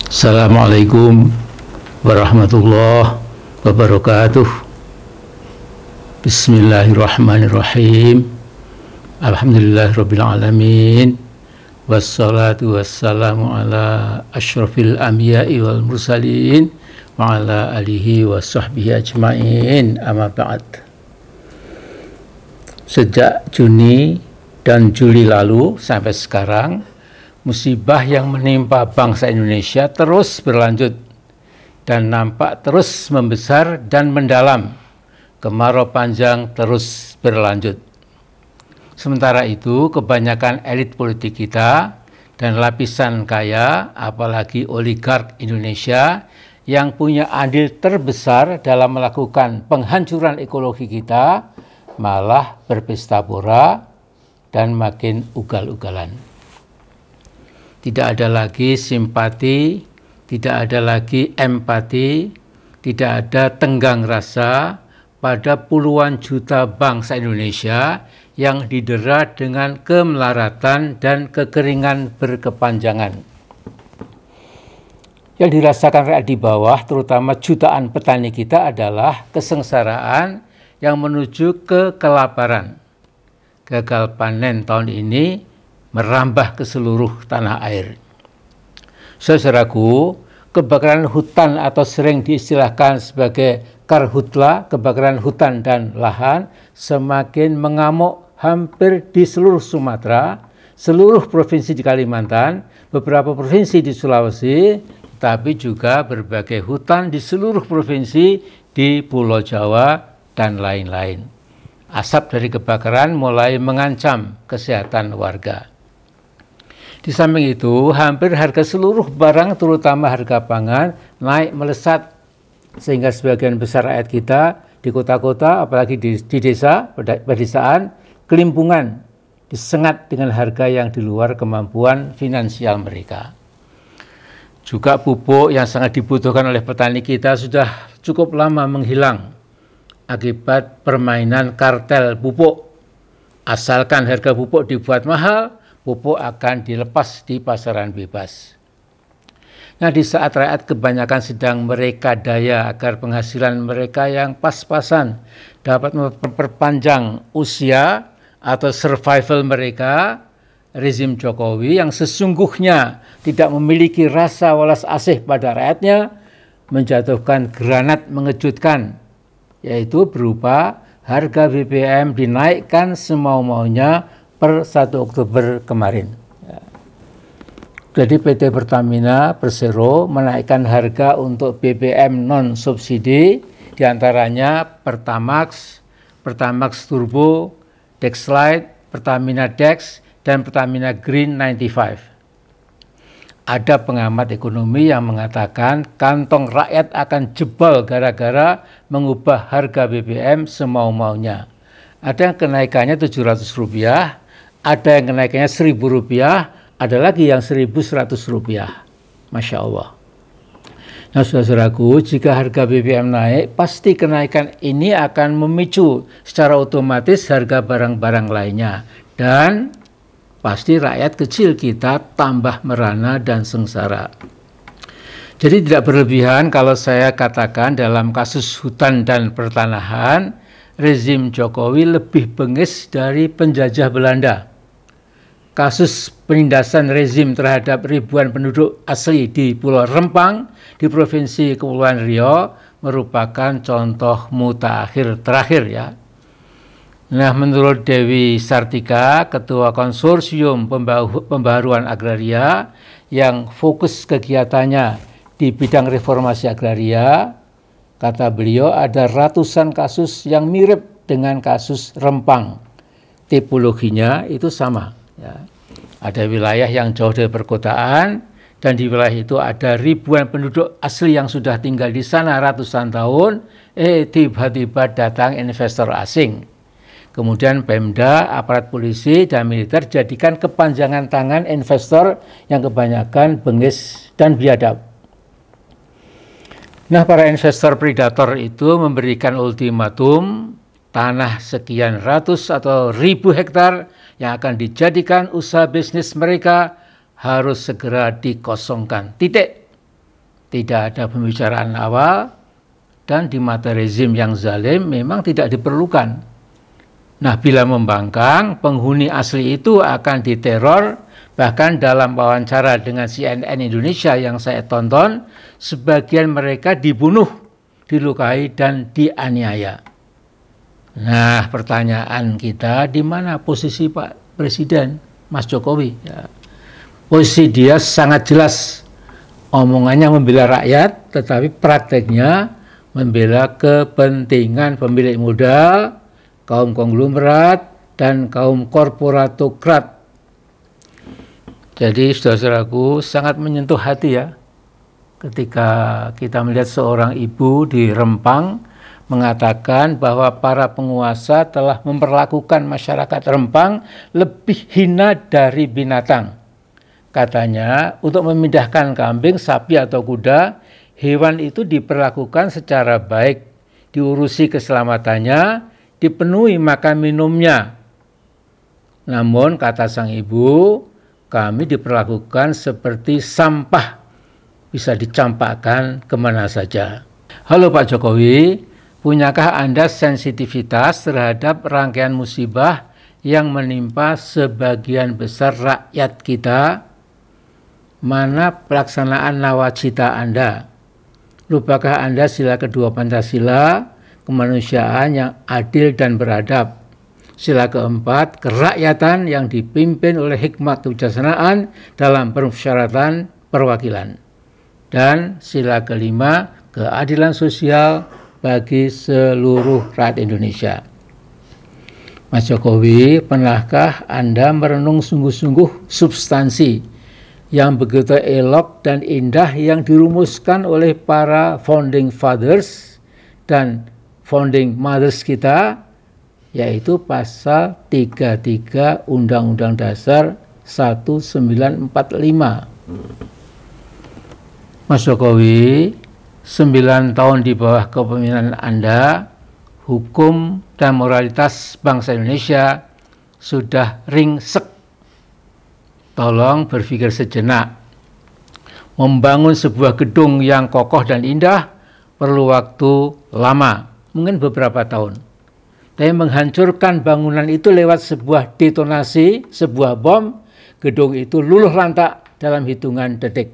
Assalamualaikum warahmatullahi wabarakatuh. Bismillahirrahmanirrahim. Alhamdulillahirabbil alamin. Wassalatu wassalamu ala asyrafil anbiya'i wal mursalin wa ala alihi wa sahbihi ajmain. Amma ba'd. Sejak Juni dan Juli lalu sampai sekarang, musibah yang menimpa bangsa Indonesia terus berlanjut dan nampak terus membesar dan mendalam. Kemarau panjang terus berlanjut. Sementara itu, kebanyakan elit politik kita dan lapisan kaya, apalagi oligark Indonesia yang punya andil terbesar dalam melakukan penghancuran ekologi kita, malah berpesta pora dan makin ugal-ugalan. Tidak ada lagi simpati, tidak ada lagi empati, tidak ada tenggang rasa pada puluhan juta bangsa Indonesia yang didera dengan kemelaratan dan kekeringan berkepanjangan. Yang dirasakan rakyat di bawah, terutama jutaan petani kita, adalah kesengsaraan yang menuju ke kelaparan. Gagal panen tahun ini merambah ke seluruh tanah air. Saudaraku, kebakaran hutan atau sering diistilahkan sebagai karhutla, kebakaran hutan dan lahan, semakin mengamuk hampir di seluruh Sumatera, seluruh provinsi di Kalimantan, beberapa provinsi di Sulawesi, tapi juga berbagai hutan di seluruh provinsi di Pulau Jawa dan lain-lain. Asap dari kebakaran mulai mengancam kesehatan warga. Di samping itu, hampir harga seluruh barang, terutama harga pangan, naik melesat, sehingga sebagian besar rakyat kita di kota-kota, apalagi di desa, pedesaan, kelimpungan, disengat dengan harga yang di luar kemampuan finansial mereka. Juga pupuk yang sangat dibutuhkan oleh petani kita sudah cukup lama menghilang akibat permainan kartel pupuk. Asalkan harga pupuk dibuat mahal, pupuk akan dilepas di pasaran bebas. Nah, di saat rakyat kebanyakan sedang mereka daya agar penghasilan mereka yang pas-pasan dapat memperpanjang usia atau survival mereka, rezim Jokowi yang sesungguhnya tidak memiliki rasa welas asih pada rakyatnya menjatuhkan granat mengejutkan, yaitu berupa harga BBM dinaikkan semau-maunya per 1 Oktober kemarin. Jadi PT Pertamina Persero menaikkan harga untuk BBM non-subsidi, diantaranya Pertamax, Pertamax Turbo, Dexlite, Pertamina Dex, dan Pertamina Green 95. Ada pengamat ekonomi yang mengatakan kantong rakyat akan jebol gara-gara mengubah harga BBM semau-maunya. Ada yang kenaikannya Rp700, ada yang kenaikannya Rp1.000, ada lagi yang Rp1.100. Masya Allah. Nah, saudaraku, jika harga BBM naik, pasti kenaikan ini akan memicu secara otomatis harga barang-barang lainnya. Dan pasti rakyat kecil kita tambah merana dan sengsara. Jadi tidak berlebihan kalau saya katakan dalam kasus hutan dan pertanahan, rezim Jokowi lebih bengis dari penjajah Belanda. Kasus penindasan rezim terhadap ribuan penduduk asli di Pulau Rempang di Provinsi Kepulauan Riau merupakan contoh mutakhir terakhir ya. Nah, menurut Dewi Sartika, Ketua Konsorsium Pembaharuan Agraria yang fokus kegiatannya di bidang reformasi agraria, kata beliau ada ratusan kasus yang mirip dengan kasus Rempang. Tipologinya itu sama. Ya. Ada wilayah yang jauh dari perkotaan, dan di wilayah itu ada ribuan penduduk asli yang sudah tinggal di sana ratusan tahun, tiba-tiba datang investor asing. Kemudian Pemda, aparat polisi, dan militer jadikan kepanjangan tangan investor yang kebanyakan bengis dan biadab. Nah, para investor predator itu memberikan ultimatum tanah sekian ratus atau ribu hektar yang akan dijadikan usaha bisnis mereka harus segera dikosongkan. Titik. tidak ada pembicaraan awal, dan di mata rezim yang zalim memang tidak diperlukan. Nah, bila membangkang, penghuni asli itu akan diteror. Bahkan dalam wawancara dengan CNN Indonesia yang saya tonton, sebagian mereka dibunuh, dilukai, dan dianiaya. Nah, pertanyaan kita, di mana posisi Pak Presiden, Mas Jokowi? Ya. Posisi dia sangat jelas. Omongannya membela rakyat, tetapi prakteknya membela kepentingan pemilik modal, kaum konglomerat, dan kaum korporatokrat. Jadi saudara-saudaraku, sangat menyentuh hati ya, ketika kita melihat seorang ibu di Rempang mengatakan bahwa para penguasa telah memperlakukan masyarakat Rempang lebih hina dari binatang. Katanya, untuk memindahkan kambing, sapi, atau kuda, hewan itu diperlakukan secara baik, diurusi keselamatannya, dipenuhi makan minumnya. Namun, kata sang ibu, kami diperlakukan seperti sampah, bisa dicampakkan kemana saja. Halo Pak Jokowi, punyakah Anda sensitivitas terhadap rangkaian musibah yang menimpa sebagian besar rakyat kita? Mana pelaksanaan nawacita Anda? Lupakah Anda sila kedua Pancasila, kemanusiaan yang adil dan beradab? Sila keempat, kerakyatan yang dipimpin oleh hikmat kebijaksanaan dalam permusyawaratan perwakilan. Dan sila kelima, keadilan sosial bagi seluruh rakyat Indonesia. Mas Jokowi, pernahkah Anda merenung sungguh-sungguh substansi yang begitu elok dan indah yang dirumuskan oleh para founding fathers dan founding mothers kita, yaitu pasal 33 Undang-Undang Dasar 1945. Mas Jokowi, 9 tahun di bawah kepemimpinan Anda, hukum dan moralitas bangsa Indonesia sudah ringsek. Tolong berpikir sejenak. Membangun sebuah gedung yang kokoh dan indah perlu waktu lama, mungkin beberapa tahun. Tapi menghancurkan bangunan itu lewat sebuah detonasi, sebuah bom, gedung itu luluh lantak dalam hitungan detik.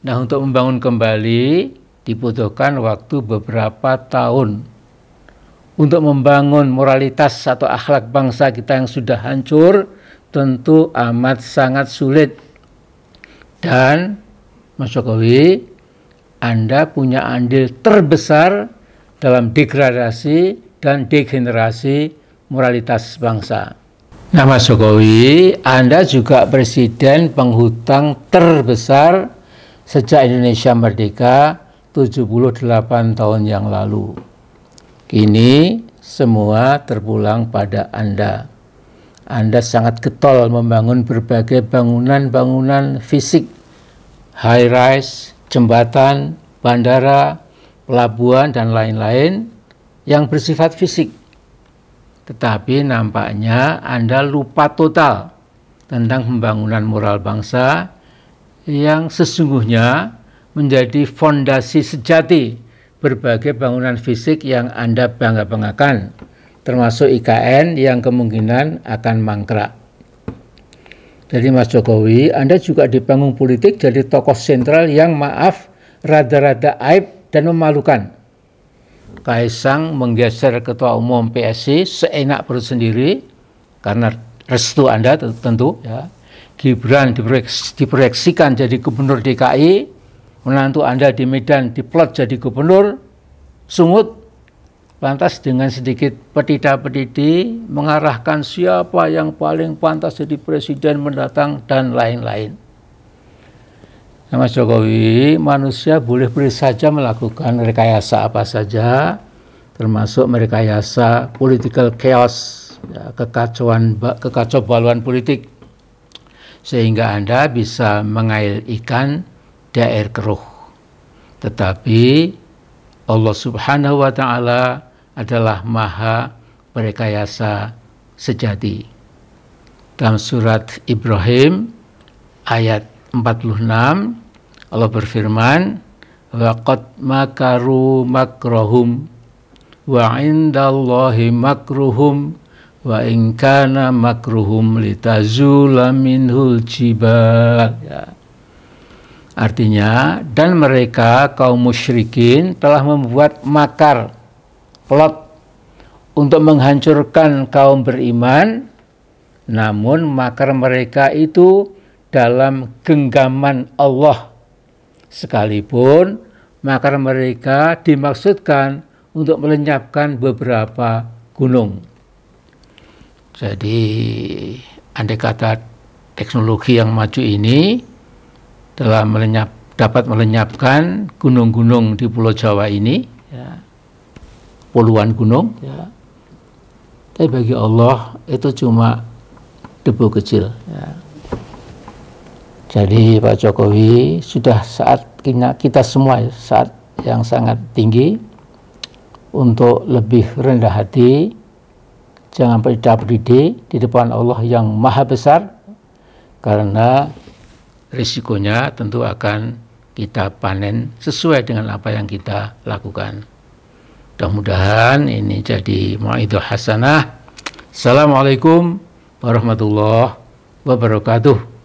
Nah, untuk membangun kembali dibutuhkan waktu beberapa tahun. Untuk membangun moralitas atau akhlak bangsa kita yang sudah hancur, tentu amat sangat sulit. Dan Mas Jokowi, Anda punya andil terbesar dalam degradasi dan degenerasi moralitas bangsa. Nah Mas Jokowi, Anda juga presiden penghutang terbesar sejak Indonesia merdeka 78 tahun yang lalu. Kini semua terpulang pada Anda. Anda sangat getol membangun berbagai bangunan-bangunan fisik, high rise, jembatan, bandara, pelabuhan, dan lain-lain yang bersifat fisik. Tetapi nampaknya Anda lupa total tentang pembangunan moral bangsa yang sesungguhnya menjadi fondasi sejati berbagai bangunan fisik yang Anda bangga-banggakan, termasuk IKN yang kemungkinan akan mangkrak. Jadi Mas Jokowi, Anda juga di panggung politik jadi tokoh sentral yang maaf rada-rada aib dan memalukan. Kaisang menggeser ketua umum PSI seenak perut sendiri karena restu Anda tentu ya. Gibran diproyeksikan jadi gubernur DKI, menantu Anda di Medan diplot jadi gubernur Sumut. Lantas dengan sedikit petita-petiti mengarahkan siapa yang paling pantas jadi presiden mendatang dan lain-lain. Nah, Mas Jokowi, manusia boleh saja melakukan rekayasa apa saja, termasuk merekayasa political chaos, ya, kekacau baluan politik, sehingga Anda bisa mengail ikan di air keruh. Tetapi Allah Subhanahu wa Ta'ala adalah maha berekayasa sejati. Dalam surat Ibrahim ayat 46, Allah berfirman, wa qad makaru makrahum wa indallahi makruhum wa in kana makruhum litazula minhul jibal. Ya. Artinya, dan mereka kaum musyrikin telah membuat makar, plot untuk menghancurkan kaum beriman, namun makar mereka itu dalam genggaman Allah. Sekalipun makar mereka dimaksudkan untuk melenyapkan beberapa gunung. Jadi, andai kata teknologi yang maju ini dapat melenyapkan gunung-gunung di Pulau Jawa ini, ya, puluhan gunung, ya. Tapi bagi Allah itu cuma debu kecil. Ya. Jadi Pak Jokowi, sudah saat kita semua saat yang sangat tinggi untuk lebih rendah hati, jangan berdiri di depan Allah yang maha besar, karena risikonya tentu akan kita panen sesuai dengan apa yang kita lakukan. Mudah-mudahan ini jadi mau'idhah hasanah. Assalamualaikum warahmatullahi wabarakatuh.